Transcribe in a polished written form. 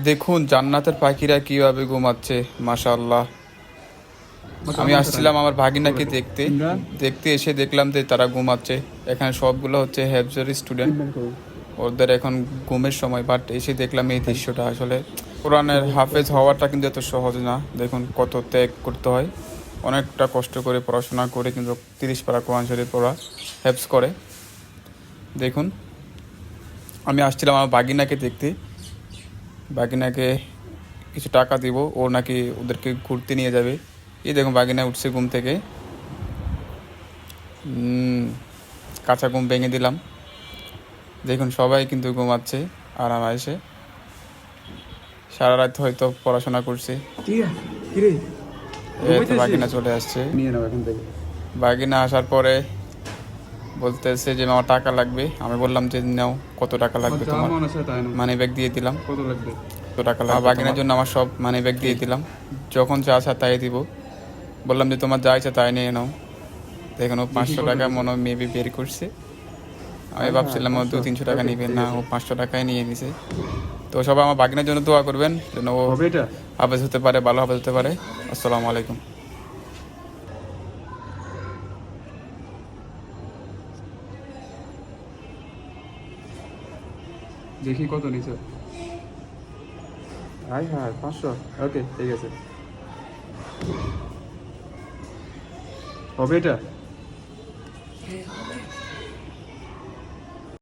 দেখুন জান্নাতের পাখিরা কিভাবে ঘুমাচ্ছে, মাশাআল্লাহ। আমি আসছিলাম আমার ভাগিনাকে দেখতে, দেখতে এসে দেখলাম যে তারা ঘুমাচ্ছে। এখানে সবগুলো হচ্ছে হেফজের স্টুডেন্ট, ওদের এখন ঘুমের সময়। বাট এসে দেখলাম এই দৃশ্যটা। আসলে কোরআনের হাফেজ হওয়াটা কিন্তু এত সহজ না। দেখুন কত ত্যাগ করতে হয়, অনেকটা কষ্ট করে পড়াশোনা করে কিন্তু 30 পারা কোরআন শরীফ পড়া হেফজ করে। দেখুন আমি আসছিলাম আমার বাগিনাকে দেখতে, বাগিনাকে কিছু টাকা দিব, ও নাকি ওদেরকে ঘুরতে নিয়ে যাবে। এই দেখুন বাগিনা উঠছে ঘুম থেকে, কাঁচা ঘুম ভেঙে দিলাম। দেখুন সবাই কিন্তু ঘুমাচ্ছে আরাম এসে, সারা রাত হয়তো পড়াশোনা করছে। এই তো বাগিনা চলে আসছে। বাগিনা আসার পরে বলতেছে যে আমার টাকা লাগবে। আমি বললাম যে নাও, কত টাকা লাগবে তোমার? মানি ব্যাগ দিয়ে দিলাম। কত লাগবে? কত টাকা লাগবে? বাগিনার জন্য আমার সব মানি ব্যাগ দিয়ে দিলাম, যখন যা আসা তাই দিব। বললাম যে তোমার যা ইচ্ছা তাই নিয়ে নাও। দেখুন ও 500 টাকা মনে হয় মেবি বের করছে। আমি ভাবছিলাম ও 200-300 টাকা নিবে, না ও 500 টাকায় নিয়ে নিছে। তো সবাই আমার বাগিনার জন্য দোয়া করবেন যেন ও হাফেজ হতে পারে, ভালো হাফেজ হতে পারে। আসসালামু আলাইকুম। দেখি কত নিচে। High high 500। ওকে ঠিক আছে, হবে এটা।